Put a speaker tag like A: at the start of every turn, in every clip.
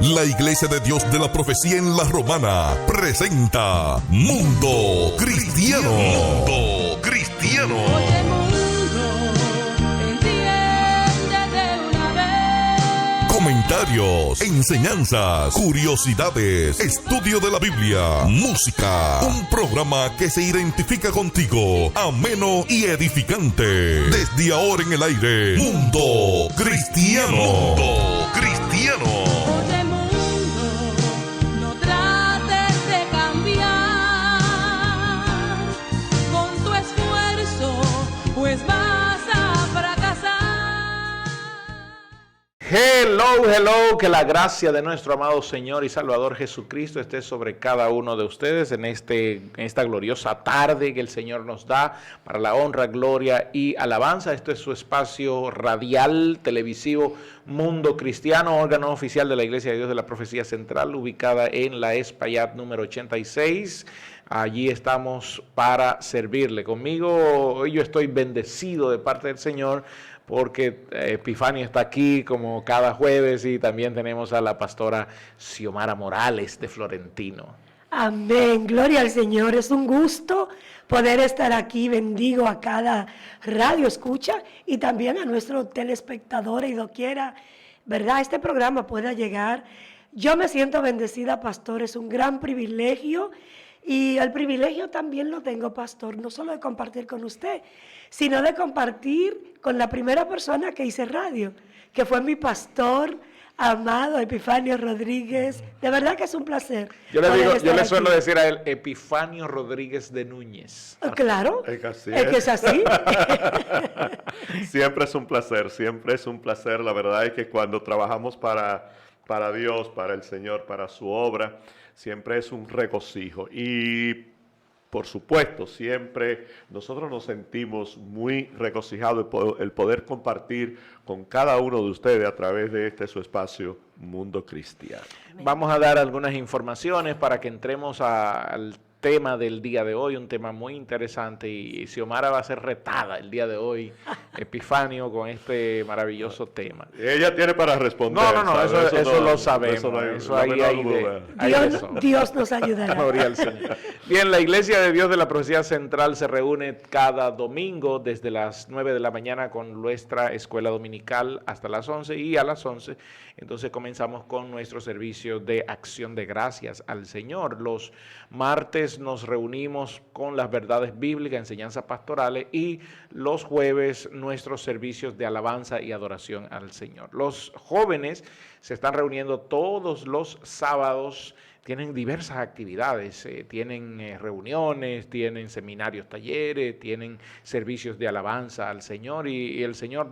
A: La Iglesia de Dios de la Profecía en La Romana presenta Mundo Cristiano. Mundo Cristiano.
B: Oye, mundo, entiende de una vez.
A: Comentarios, enseñanzas, curiosidades, estudio de la Biblia, música. Un programa que se identifica contigo, ameno y edificante. Desde ahora en el aire, Mundo Cristiano. Mundo Cristiano.
B: Oye, mundo, no trates de cambiar con tu esfuerzo, pues vas a fracasar.
C: Hello, que la gracia de nuestro amado Señor y Salvador Jesucristo esté sobre cada uno de ustedes en esta gloriosa tarde que el Señor nos da para la honra, gloria y alabanza. Esto es su espacio radial, televisivo, Mundo Cristiano, órgano oficial de la Iglesia de Dios de la Profecía Central, ubicada en la Espaillat número 86. Allí estamos para servirle. Conmigo hoy yo estoy bendecido de parte del Señor, porque Epifanio está aquí como cada jueves y también tenemos a la pastora Xiomara Morales de Florentino.
D: Amén, gloria al Señor, es un gusto poder estar aquí, bendigo a cada radio escucha y también a nuestros telespectadores y doquiera, ¿verdad? Este programa pueda llegar. Yo me siento bendecida, pastor, es un gran privilegio y el privilegio también lo tengo, pastor, no solo de compartir con usted, sino de compartir con la primera persona que hice radio, que fue mi pastor amado Epifanio Rodríguez. De verdad que es un placer.
C: Yo le suelo
D: aquí.
C: decir a él Epifanio Rodríguez de Núñez.
D: Claro,
E: Es que así
D: es que es así.
E: Siempre es un placer, siempre es un placer. La verdad es que cuando trabajamos para Dios, para el Señor, para su obra, siempre es un regocijo. Y por supuesto, siempre nosotros nos sentimos muy regocijados el poder compartir con cada uno de ustedes a través de su espacio Mundo Cristiano.
C: Vamos a dar algunas informaciones para que entremos al tema del día de hoy, un tema muy interesante, y Xiomara va a ser retada el día de hoy, Epifanio, con este maravilloso tema.
E: Ella tiene para responder.
C: No,
E: ¿sabes?
C: eso lo sabemos.
E: Eso no hay
C: Eso
E: la
C: ahí
E: menor
C: hay
E: duda.
D: Dios nos ayudará.
C: Gloria al Señor. Bien, la Iglesia de Dios de la Profecía Central se reúne cada domingo desde las 9 de la mañana con nuestra escuela dominical hasta las 11, y a las 11 entonces comenzamos con nuestro servicio de acción de gracias al Señor. Los martes nos reunimos con las verdades bíblicas, enseñanzas pastorales, y los jueves nuestros servicios de alabanza y adoración al Señor. Los jóvenes se están reuniendo todos los sábados. Tienen diversas actividades, tienen reuniones, tienen seminarios, talleres, tienen servicios de alabanza al Señor, y el Señor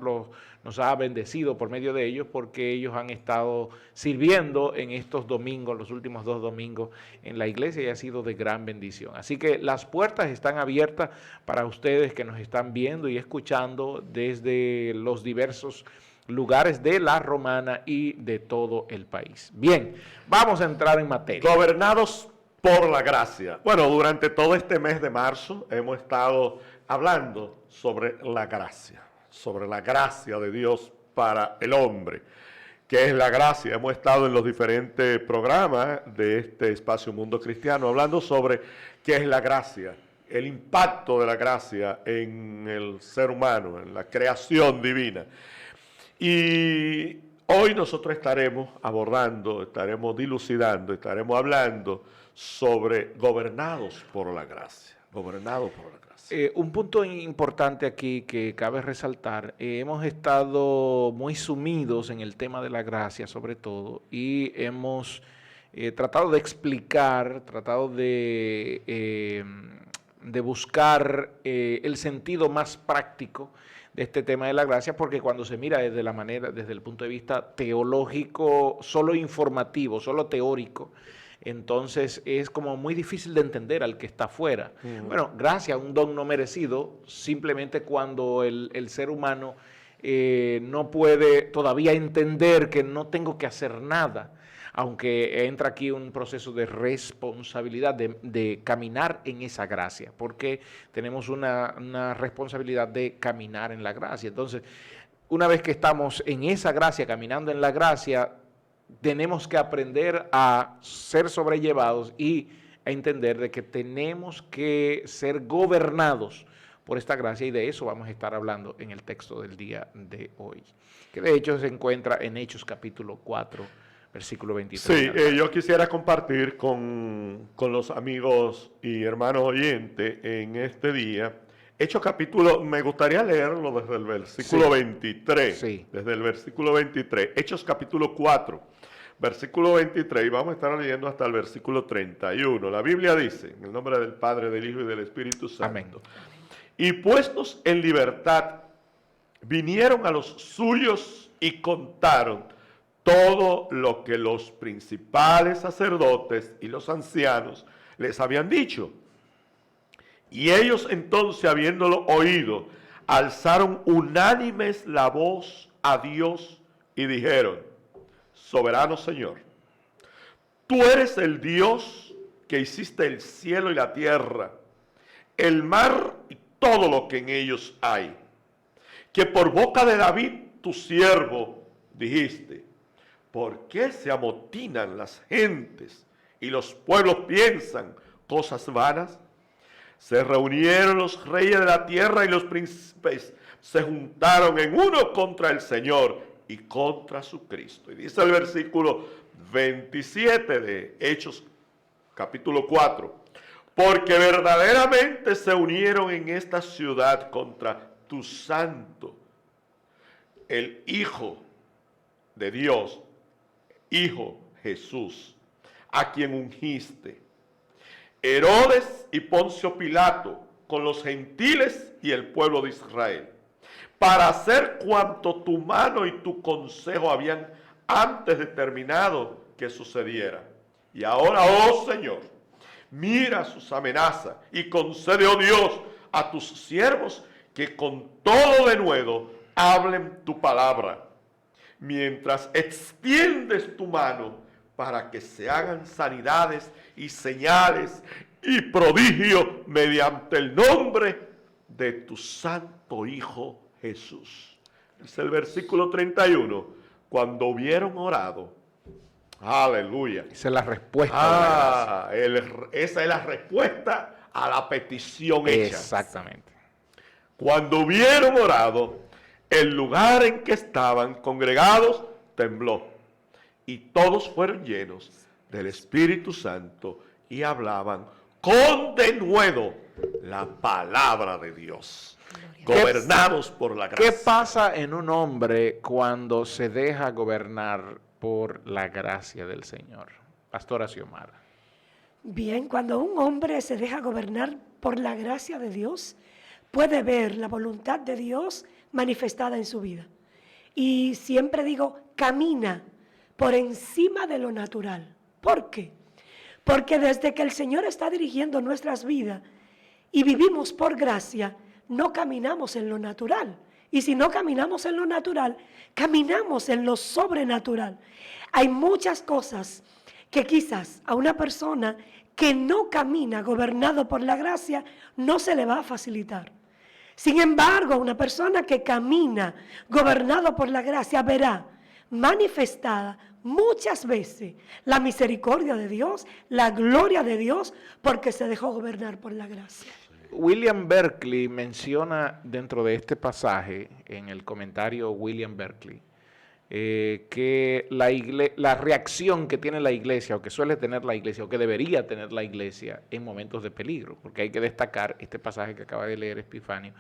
C: nos ha bendecido por medio de ellos, porque ellos han estado sirviendo en estos domingos, los últimos 2 domingos en la iglesia, y ha sido de gran bendición. Así que las puertas están abiertas para ustedes que nos están viendo y escuchando desde los diversos lugares de la Romana y de todo el país. Bien, vamos a entrar en materia.
E: Gobernados por la gracia. Bueno, durante todo este mes de marzo hemos estado hablando sobre la gracia de Dios para el hombre. ¿Qué es la gracia? Hemos estado en los diferentes programas de este espacio Mundo Cristiano hablando sobre qué es la gracia, el impacto de la gracia en el ser humano, en la creación divina. Y hoy nosotros estaremos abordando, estaremos dilucidando, estaremos hablando sobre gobernados por la gracia. Gobernados por la gracia.
C: Un punto importante aquí que cabe resaltar, hemos estado muy sumidos en el tema de la gracia sobre todo, y hemos tratado de explicar, tratado de buscar el sentido más práctico de este tema de la gracia, porque cuando se mira desde el punto de vista teológico, solo informativo, solo teórico, entonces es como muy difícil de entender al que está afuera. Bueno, gracia, un don no merecido, simplemente cuando el ser humano no puede todavía entender que no tengo que hacer nada, aunque entra aquí un proceso de responsabilidad de caminar en esa gracia, porque tenemos una responsabilidad de caminar en la gracia. Entonces, una vez que estamos en esa gracia, caminando en la gracia, tenemos que aprender a ser sobrellevados y a entender de que tenemos que ser gobernados por esta gracia, y de eso vamos a estar hablando en el texto del día de hoy, que de hecho se encuentra en Hechos capítulo 4, versículo 23.
E: Sí, yo quisiera compartir con los amigos y hermanos oyentes en este día, Hechos capítulo, me gustaría leerlo desde el versículo 23, desde el versículo 23, Hechos capítulo 4, versículo 23, y vamos a estar leyendo hasta el versículo 31. La Biblia dice, en el nombre del Padre, del Hijo y del Espíritu Santo.
C: Amén.
E: Y puestos en libertad, vinieron a los suyos y contaron todo lo que los principales sacerdotes y los ancianos les habían dicho. Y ellos entonces, habiéndolo oído, alzaron unánimes la voz a Dios y dijeron: Soberano Señor, tú eres el Dios que hiciste el cielo y la tierra, el mar y todo lo que en ellos hay, que por boca de David, tu siervo, dijiste: ¿por qué se amotinan las gentes y los pueblos piensan cosas vanas? Se reunieron los reyes de la tierra y los príncipes se juntaron en uno contra el Señor y contra su Cristo. Y dice el versículo 27 de Hechos capítulo 4, porque verdaderamente se unieron en esta ciudad contra tu santo, el Hijo de Dios, Hijo Jesús, a quien ungiste. Herodes y Poncio Pilato, con los gentiles y el pueblo de Israel, para hacer cuanto tu mano y tu consejo habían antes determinado que sucediera. Y ahora, oh Señor, mira sus amenazas y concede, oh Dios, a tus siervos que con todo denuedo hablen tu palabra, mientras extiendes tu mano para que se hagan sanidades y señales y prodigios mediante el nombre de tu santo Hijo Jesús. Es el versículo 31. Cuando hubieron orado, aleluya.
C: Esa es la respuesta.
E: Esa es la respuesta a la petición hecha.
C: Exactamente.
E: Cuando hubieron orado, el lugar en que estaban congregados tembló, y todos fueron llenos del Espíritu Santo y hablaban con denuedo la palabra de Dios, gobernados por la gracia.
C: ¿Qué pasa en un hombre cuando se deja gobernar por la gracia del Señor? Pastora Xiomara.
D: Bien, cuando un hombre se deja gobernar por la gracia de Dios, puede ver la voluntad de Dios manifestada en su vida. Y siempre digo, camina por encima de lo natural. ¿Por qué? Porque desde que el Señor está dirigiendo nuestras vidas y vivimos por gracia, no caminamos en lo natural. Y si no caminamos en lo natural, caminamos en lo sobrenatural. Hay muchas cosas que quizás a una persona que no camina gobernado por la gracia, no se le va a facilitar. Sin embargo, a una persona que camina gobernado por la gracia verá manifestada muchas veces la misericordia de Dios, la gloria de Dios, porque se dejó gobernar por la gracia.
C: William Berkeley menciona dentro de este pasaje, en el comentario William Berkeley, que la reacción que tiene la iglesia, o que suele tener la iglesia, o que debería tener la iglesia en momentos de peligro, porque hay que destacar este pasaje que acaba de leer Epifanio,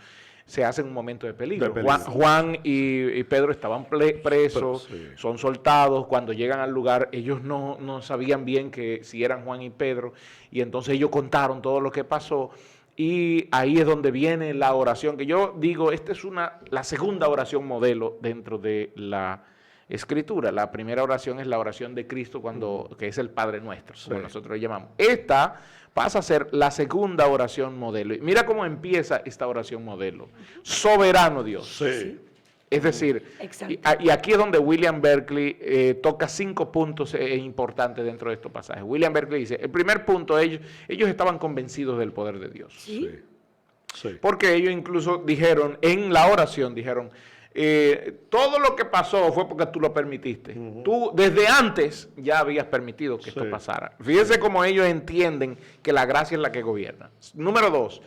C: se hace en un momento de peligro. Juan y Pedro estaban presos, sí, son soltados. Cuando llegan al lugar, ellos no sabían bien que si eran Juan y Pedro, y entonces ellos contaron todo lo que pasó, y ahí es donde viene la oración, que yo digo, esta es la segunda oración modelo dentro de la Escritura. La primera oración es la oración de Cristo, que es el Padre Nuestro, como nosotros le llamamos. Esta pasa a ser la segunda oración modelo. Y mira cómo empieza esta oración modelo. Soberano Dios.
E: Sí.
C: Es decir, y aquí es donde William Berkeley toca 5 puntos importantes dentro de estos pasajes. William Berkeley dice, el primer punto, ellos estaban convencidos del poder de Dios.
D: ¿Sí?
E: Sí.
C: Porque ellos incluso dijeron, en la oración, dijeron, todo lo que pasó fue porque tú lo permitiste. Tú desde antes ya habías permitido que esto
E: Sí.
C: pasara. Fíjense cómo ellos entienden que la gracia es la que gobierna. Número 2,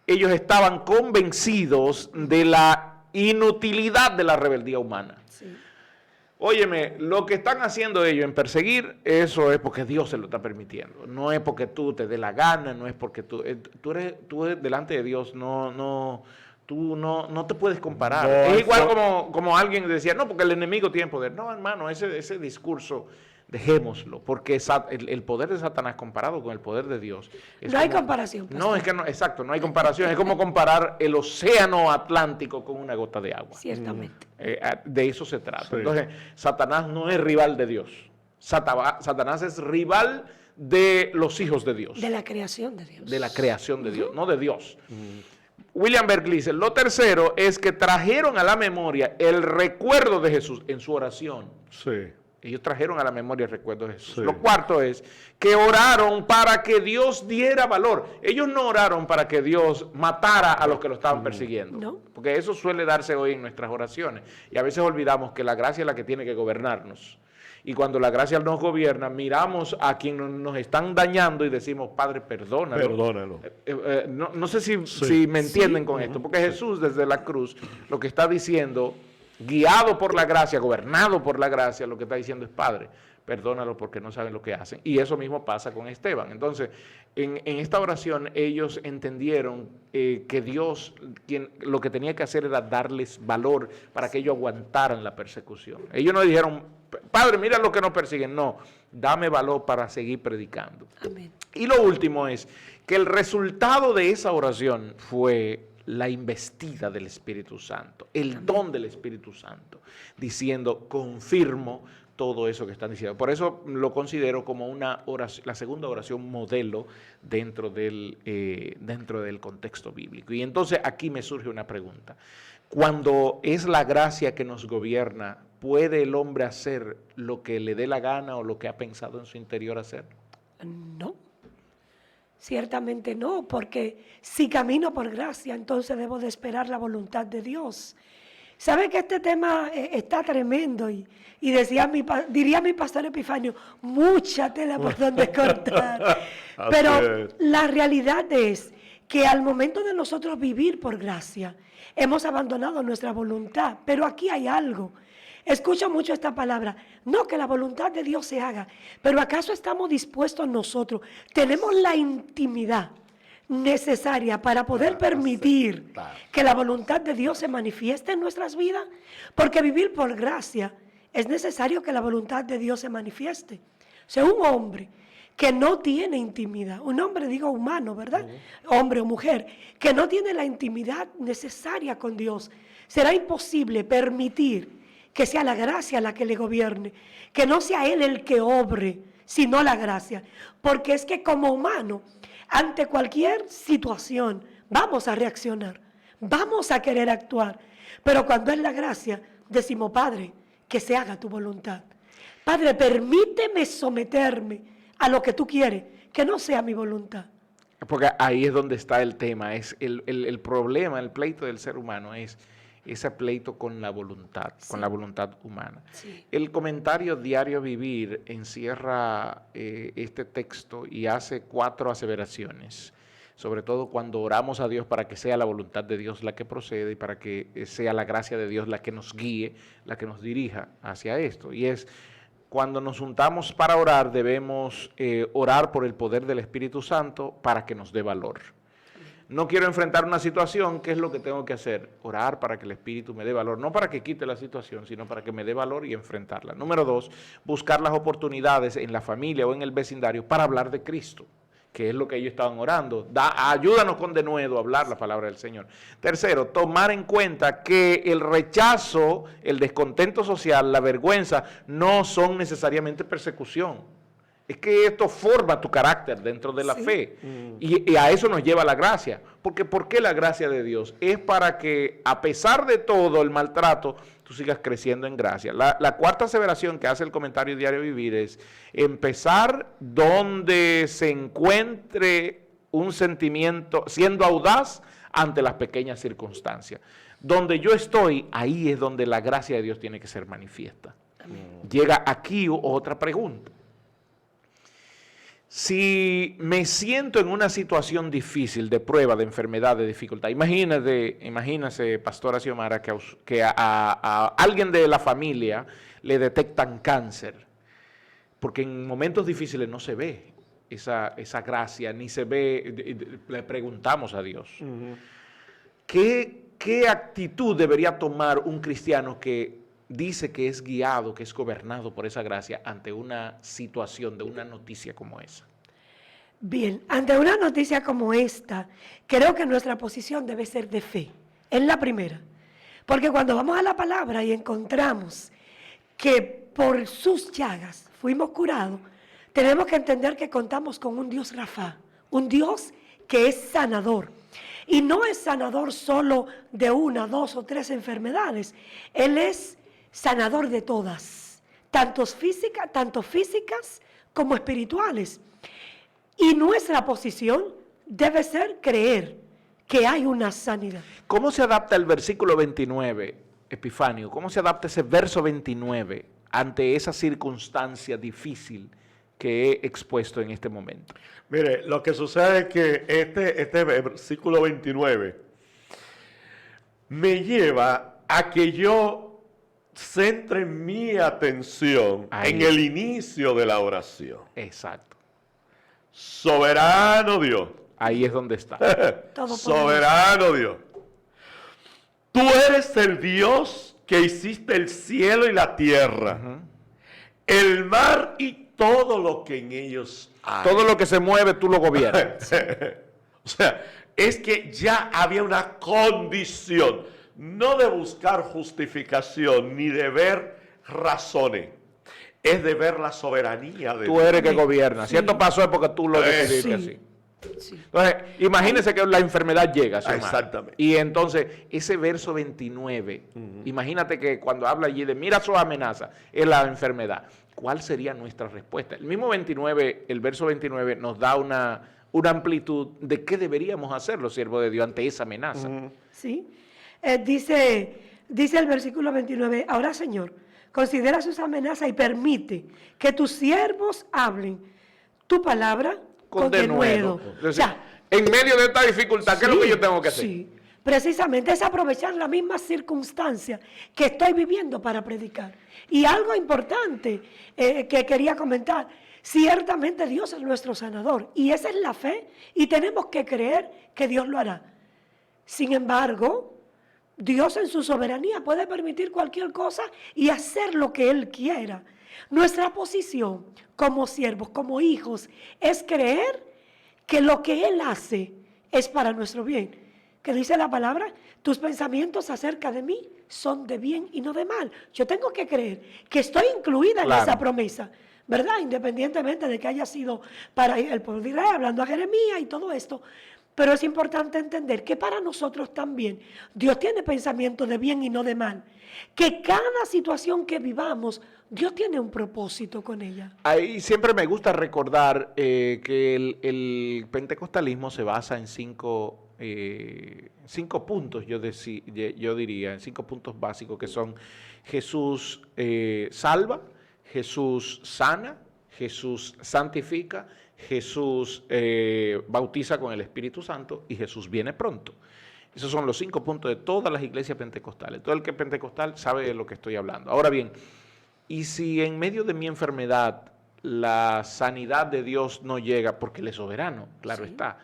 C: ellos estaban convencidos de la inutilidad de la rebeldía humana.
D: Sí.
C: Óyeme, lo que están haciendo ellos en perseguir, eso es porque Dios se lo está permitiendo. No es porque tú te dé la gana, no es porque tú eres delante de Dios, tú no te puedes comparar.
E: No,
C: es igual
E: eso-
C: como alguien decía, no, porque el enemigo tiene poder. No, hermano, ese discurso, dejémoslo, porque el poder de Satanás comparado con el poder de Dios. es
D: No hay
C: como-
D: comparación, pastor.
C: No, es que no, exacto, no hay comparación. Es como comparar el océano Atlántico con una gota de agua.
D: Ciertamente.
C: De eso se trata.
E: Sí.
C: Entonces, Satanás no es rival de Dios. Satanás es rival de los hijos de Dios,
D: De la creación de Dios.
C: de la creación de Dios, no de Dios. William Berkeley dice, lo tercero es que trajeron a la memoria el recuerdo de Jesús en su oración.
E: Sí.
C: Ellos trajeron a la memoria el recuerdo de Jesús.
E: Sí.
C: Lo cuarto es que oraron para que Dios diera valor. Ellos no oraron para que Dios matara a los que lo estaban persiguiendo.
D: No.
C: Porque eso suele darse hoy en nuestras oraciones. Y a veces olvidamos que la gracia es la que tiene que gobernarnos. Y cuando la gracia nos gobierna, miramos a quien nos están dañando y decimos, Padre, perdónalo.
E: Perdónalo.
C: No sé si
E: Sí.
C: me entienden con esto, porque Jesús desde la cruz lo que está diciendo, guiado por la gracia, gobernado por la gracia, lo que está diciendo es, Padre, perdónalo porque no saben lo que hacen. Y eso mismo pasa con Esteban. Entonces, en esta oración ellos entendieron que Dios lo que tenía que hacer era darles valor para que ellos aguantaran la persecución. Ellos no dijeron, Padre, mira lo que nos persiguen. No, dame valor para seguir predicando.
D: Amén.
C: Y lo último es que el resultado de esa oración fue la investida del Espíritu Santo, el don del Espíritu Santo, diciendo, confirmo todo eso que están diciendo. Por eso lo considero como una oración, la segunda oración modelo dentro del contexto bíblico. Y entonces aquí me surge una pregunta. Cuando es la gracia que nos gobierna, ¿puede el hombre hacer lo que le dé la gana o lo que ha pensado en su interior hacer?
D: No. Ciertamente no, porque si camino por gracia, entonces debo de esperar la voluntad de Dios. ¿Sabe que este tema está tremendo? Y diría mi pastor Epifanio, mucha tela por donde cortar. Pero
E: Así es.
D: la realidad es que al momento de nosotros vivir por gracia, hemos abandonado nuestra voluntad. Pero aquí hay algo. Escucho mucho esta palabra. No, que la voluntad de Dios se haga. Pero ¿acaso estamos dispuestos nosotros? Tenemos la intimidad necesaria para poder permitir
E: claro.
D: que la voluntad de Dios se manifieste en nuestras vidas. Porque vivir por gracia es necesario que la voluntad de Dios se manifieste. O sea, un hombre que no tiene intimidad, un hombre digo humano, ¿verdad? Hombre o mujer, que no tiene la intimidad necesaria con Dios, será imposible permitir que sea la gracia la que le gobierne, que no sea Él el que obre, sino la gracia. Porque es que como humano, ante cualquier situación, vamos a reaccionar, vamos a querer actuar. Pero cuando es la gracia, decimos, Padre, que se haga tu voluntad. Padre, permíteme someterme a lo que tú quieres, que no sea mi voluntad.
C: Porque ahí es donde está el tema, es el problema, el pleito del ser humano es ese pleito con la voluntad, con la voluntad humana.
D: Sí.
C: El comentario Diario Vivir encierra este texto y hace 4 aseveraciones, sobre todo cuando oramos a Dios para que sea la voluntad de Dios la que procede y para que sea la gracia de Dios la que nos guíe, la que nos dirija hacia esto. Y es, cuando nos juntamos para orar, debemos orar por el poder del Espíritu Santo para que nos dé valor. No quiero enfrentar una situación, ¿qué es lo que tengo que hacer? Orar para que el Espíritu me dé valor, no para que quite la situación, sino para que me dé valor y enfrentarla. Número 2, buscar las oportunidades en la familia o en el vecindario para hablar de Cristo, que es lo que ellos estaban orando. Ayúdanos con denuedo a hablar la palabra del Señor. Tercero, tomar en cuenta que el rechazo, el descontento social, la vergüenza, no son necesariamente persecución. Es que esto forma tu carácter dentro de la fe. Y a eso nos lleva la gracia. Porque ¿por qué la gracia de Dios? Es para que, a pesar de todo el maltrato, tú sigas creciendo en gracia. La cuarta aseveración que hace el comentario Diario Vivir es empezar donde se encuentre un sentimiento, siendo audaz ante las pequeñas circunstancias. Donde yo estoy, ahí es donde la gracia de Dios tiene que ser manifiesta. Llega aquí otra pregunta. Si me siento en una situación difícil, de prueba, de enfermedad, de dificultad, imagínese, pastora Xiomara, que a alguien de la familia le detectan cáncer, porque en momentos difíciles no se ve esa gracia, ni se ve, le preguntamos a Dios. ¿Qué actitud debería tomar un cristiano que dice que es guiado, que es gobernado por esa gracia ante una situación de una noticia como esa?
D: Bien, ante una noticia como esta, creo que nuestra posición debe ser de fe. Es la primera. Porque cuando vamos a la palabra y encontramos que por sus llagas fuimos curados, tenemos que entender que contamos con un Dios Rafa, un Dios que es sanador. Y no es sanador solo de 1, 2 o 3 enfermedades. Él es sanador de todas, tanto físicas como espirituales. Y nuestra posición debe ser creer que hay una sanidad.
C: ¿Cómo se adapta el versículo 29, Epifanio? ¿Cómo se adapta ese verso 29 ante esa circunstancia difícil que he expuesto en este momento?
E: Mire, lo que sucede es que este versículo 29 me lleva a que yo centre mi atención en el inicio de la oración.
C: Exacto.
E: Soberano Dios.
C: Ahí es donde está.
E: Soberano Dios. Tú eres el Dios que hiciste el cielo y la tierra, el mar y todo lo que en ellos hay.
C: Todo lo que se mueve, tú lo gobiernas.
E: O sea, es que ya había una condición, no de buscar justificación ni de ver razones, es de ver la soberanía de Dios.
C: Tú eres que gobiernas. Si esto pasó es porque tú lo decidiste así.
D: Sí.
C: Entonces, imagínense que la enfermedad llega,
E: Exactamente.
C: Y entonces, ese verso 29, imagínate que cuando habla allí de mira su amenaza, es la enfermedad. ¿Cuál sería nuestra respuesta? El mismo 29, el verso 29 nos da una amplitud de qué deberíamos hacer los siervos de Dios ante esa amenaza.
D: Sí. Dice el versículo 29, ahora Señor, considera sus amenazas y permite que tus siervos hablen tu palabra con denuedo.
C: O sea, en medio de esta dificultad, ¿qué es lo que yo tengo que hacer?
D: Sí, precisamente es aprovechar la misma circunstancia que estoy viviendo para predicar. Y algo importante que quería comentar, ciertamente Dios es nuestro sanador y esa es la fe y tenemos que creer que Dios lo hará. Sin embargo, Dios en su soberanía puede permitir cualquier cosa y hacer lo que Él quiera. Nuestra posición como siervos, como hijos, es creer que lo que Él hace es para nuestro bien. Que dice la palabra, tus pensamientos acerca de mí son de bien y no de mal. Yo tengo que creer que estoy incluida en esa promesa, ¿verdad? Independientemente de que haya sido para el pueblo de Israel, hablando a Jeremías y todo esto. Pero es importante entender que para nosotros también Dios tiene pensamientos de bien y no de mal. Que cada situación que vivamos, Dios tiene un propósito con ella.
C: Ahí siempre me gusta recordar que el pentecostalismo se basa en cinco puntos, yo diría, en 5 puntos básicos que son Jesús salva, Jesús sana, Jesús santifica, Jesús bautiza con el Espíritu Santo y Jesús viene pronto. Esos son los 5 puntos de todas las iglesias pentecostales. Todo el que es pentecostal sabe de lo que estoy hablando. Ahora bien, y si en medio de mi enfermedad la sanidad de Dios no llega, porque Él es soberano, claro está,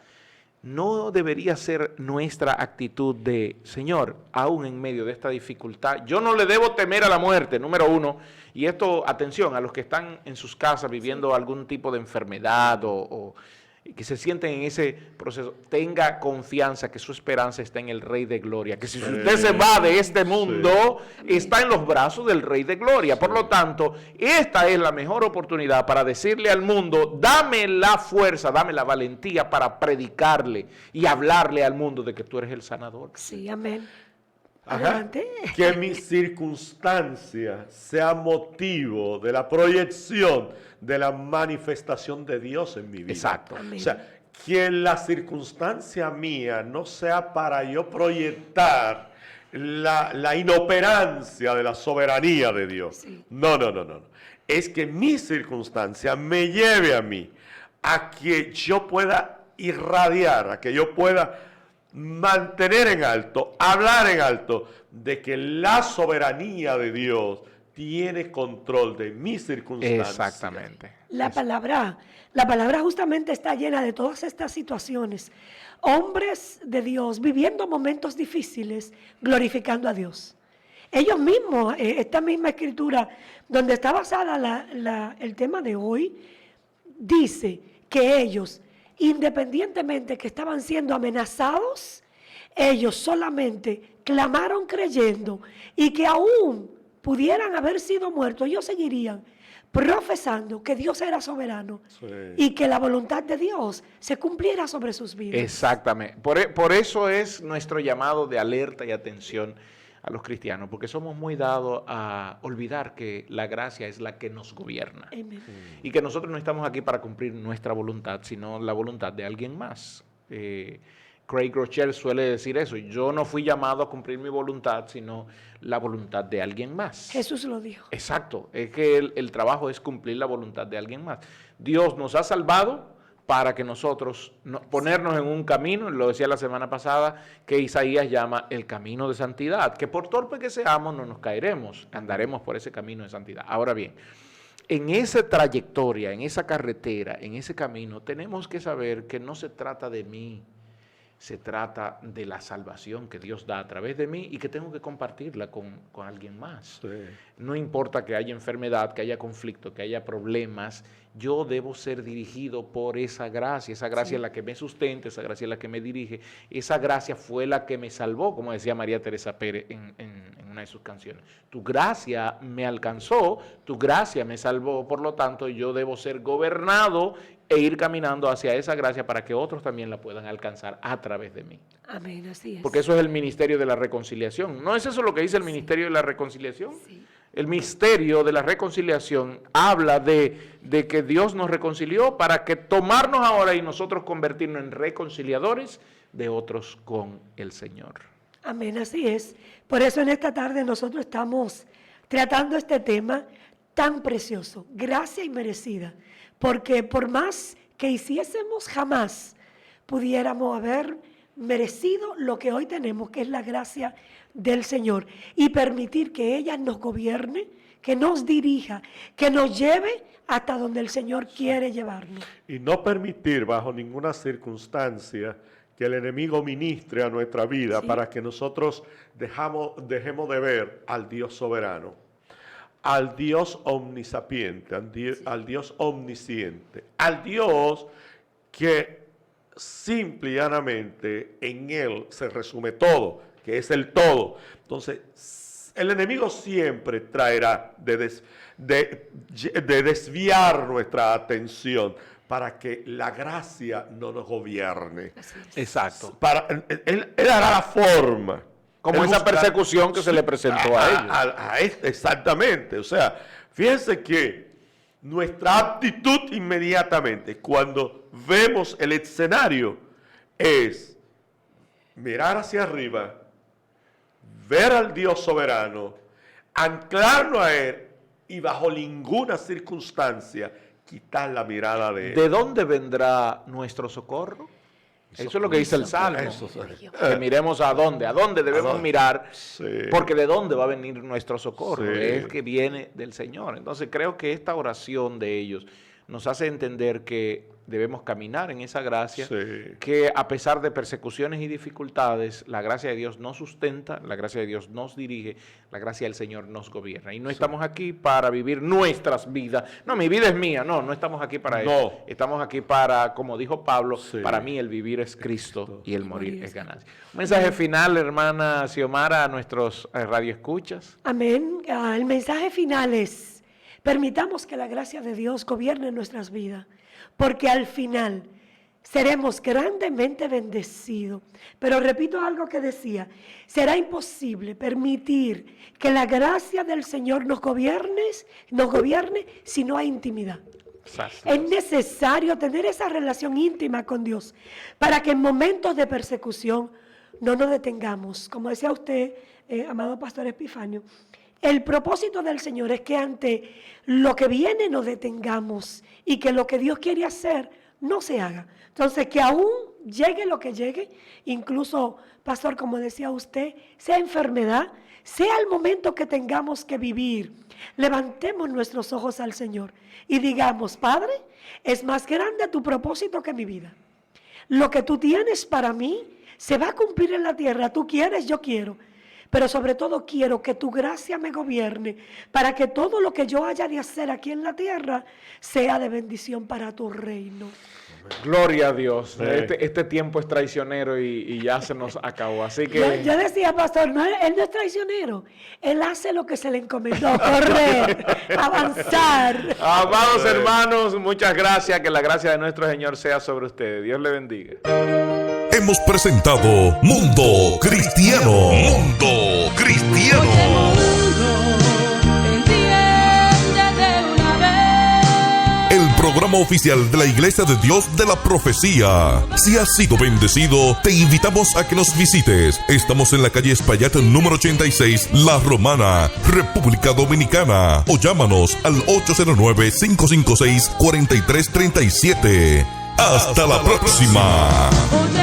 C: no debería ser nuestra actitud de, Señor, aún en medio de esta dificultad, yo no le debo temer a la muerte, número 1, y esto, atención, a los que están en sus casas viviendo algún tipo de enfermedad o que se sienten en ese proceso, tenga confianza que su esperanza está en el Rey de Gloria, que si usted se va de este mundo, está en los brazos del Rey de Gloria. Por lo tanto, esta es la mejor oportunidad para decirle al mundo, dame la fuerza, dame la valentía para predicarle y hablarle al mundo de que tú eres el sanador.
D: Sí, amén.
E: Adelante. Que mi circunstancia sea motivo de la proyección de la manifestación de Dios en mi vida.
C: Exacto.
E: O sea, que la circunstancia mía no sea para yo proyectar la inoperancia de la soberanía de Dios.
D: Sí.
E: No. Es que mi circunstancia me lleve a mí, a que yo pueda irradiar, a que yo pueda mantener en alto, hablar en alto, de que la soberanía de Dios tiene control de mis circunstancias.
C: Exactamente.
D: La palabra justamente está llena de todas estas situaciones. Hombres de Dios viviendo momentos difíciles, glorificando a Dios. Ellos mismos, esta misma escritura, donde está basada el tema de hoy, dice que ellos, independientemente que estaban siendo amenazados, ellos solamente clamaron creyendo y que aún pudieran haber sido muertos, ellos seguirían profesando que Dios era soberano y que la voluntad de Dios se cumpliera sobre sus vidas.
C: Exactamente. Por eso es nuestro llamado de alerta y atención a los cristianos, porque somos muy dados a olvidar que la gracia es la que nos gobierna.
D: Amén.
C: Y que nosotros no estamos aquí para cumplir nuestra voluntad, sino la voluntad de alguien más. Craig Groeschel suele decir eso: yo no fui llamado a cumplir mi voluntad, sino la voluntad de alguien más.
D: Jesús lo dijo.
C: Exacto, es que el trabajo es cumplir la voluntad de alguien más. Dios nos ha salvado para que nosotros ponernos en un camino, lo decía la semana pasada, que Isaías llama el camino de santidad, que por torpe que seamos no nos caeremos, andaremos por ese camino de santidad. Ahora bien, en esa trayectoria, en esa carretera, en ese camino, tenemos que saber que no se trata de mí, se trata de la salvación que Dios da a través de mí y que tengo que compartirla con alguien más.
E: Sí.
C: No importa que haya enfermedad, que haya conflicto, que haya problemas, yo debo ser dirigido por esa gracia es la que me sustenta, esa gracia es la que me dirige, esa gracia fue la que me salvó, como decía María Teresa Pérez en una de sus canciones. Tu gracia me alcanzó, tu gracia me salvó, por lo tanto yo debo ser gobernado e ir caminando hacia esa gracia para que otros también la puedan alcanzar a través de mí.
D: Amén, así es.
C: Porque eso es el ministerio de la reconciliación. ¿No es eso lo que dice el ministerio de la reconciliación?
D: Sí.
C: El misterio de la reconciliación habla de que Dios nos reconcilió para que tomarnos ahora y nosotros convertirnos en reconciliadores de otros con el Señor.
D: Amén, así es. Por eso en esta tarde nosotros estamos tratando este tema tan precioso, gracia inmerecida, porque por más que hiciésemos, jamás pudiéramos haber merecido lo que hoy tenemos, que es la gracia del Señor, y permitir que ella nos gobierne, que nos dirija, que nos lleve hasta donde el Señor quiere llevarnos.
E: Y no permitir bajo ninguna circunstancia que el enemigo ministre a nuestra vida,
D: Sí.
E: para que nosotros dejemos de ver al Dios soberano, al Dios omnisapiente, al Dios omnisciente, al Dios que simple y llanamente en Él se resume todo, que es el todo. Entonces, el enemigo siempre traerá de desviar nuestra atención para que la gracia no nos gobierne.
D: Así es.
C: Exacto.
E: Él hará la forma.
C: Como
E: Él
C: esa
E: buscará-
C: persecución que se le presentó a ellos.
E: Exactamente. O sea, fíjense que nuestra actitud inmediatamente cuando vemos el escenario es mirar hacia arriba, ver al Dios soberano, anclarnos a Él y bajo ninguna circunstancia quitar la mirada de Él.
C: ¿De dónde vendrá nuestro socorro? Eso es lo que dice el Salmo.
E: Eso,
C: Que miremos a dónde debemos mirar,
E: Sí.
C: porque de dónde va a venir nuestro socorro,
E: Sí.
C: es que viene del Señor. Entonces creo que esta oración de ellos nos hace entender que debemos caminar en esa gracia,
E: Sí.
C: que a pesar de persecuciones y dificultades, la gracia de Dios nos sustenta, la gracia de Dios nos dirige, la gracia del Señor nos gobierna. Y no estamos aquí para vivir nuestras vidas. No, mi vida es mía. No estamos aquí para
E: No.
C: eso. Estamos aquí para, como dijo Pablo,
E: Sí.
C: para mí el vivir es Cristo y el morir es ganancia. Un mensaje final, hermana Xiomara, a nuestros radioescuchas.
D: Amén. El mensaje final es: permitamos que la gracia de Dios gobierne nuestras vidas, porque al final seremos grandemente bendecidos. Pero repito algo que decía: será imposible permitir que la gracia del Señor nos gobierne si no hay intimidad.
C: Exacto.
D: Es necesario tener esa relación íntima con Dios para que en momentos de persecución no nos detengamos. Como decía usted, amado pastor Epifanio, el propósito del Señor es que ante lo que viene nos detengamos y que lo que Dios quiere hacer no se haga. Entonces, que aún llegue lo que llegue, incluso, pastor, como decía usted, sea enfermedad, sea el momento que tengamos que vivir, levantemos nuestros ojos al Señor y digamos: Padre, es más grande tu propósito que mi vida. Lo que tú tienes para mí se va a cumplir en la tierra. Tú quieres, yo quiero. Pero sobre todo quiero que tu gracia me gobierne para que todo lo que yo haya de hacer aquí en la tierra sea de bendición para tu reino.
C: Gloria a Dios.
E: Sí.
C: Este tiempo es traicionero y ya se nos acabó. Así que
D: Yo decía, pastor, no, él no es traicionero. Él hace lo que se le encomendó: correr, avanzar.
C: amados hermanos, muchas gracias. Que la gracia de nuestro Señor sea sobre ustedes. Dios le bendiga.
A: Hemos presentado Mundo Cristiano. Mundo Cristiano.
B: Entiende de una vez.
A: El programa oficial de la Iglesia de Dios de la Profecía. Si has sido bendecido, te invitamos a que nos visites. Estamos en la calle Espaillat número 86, La Romana, República Dominicana. O llámanos al 809-556-4337. Hasta la próxima.
B: Oye,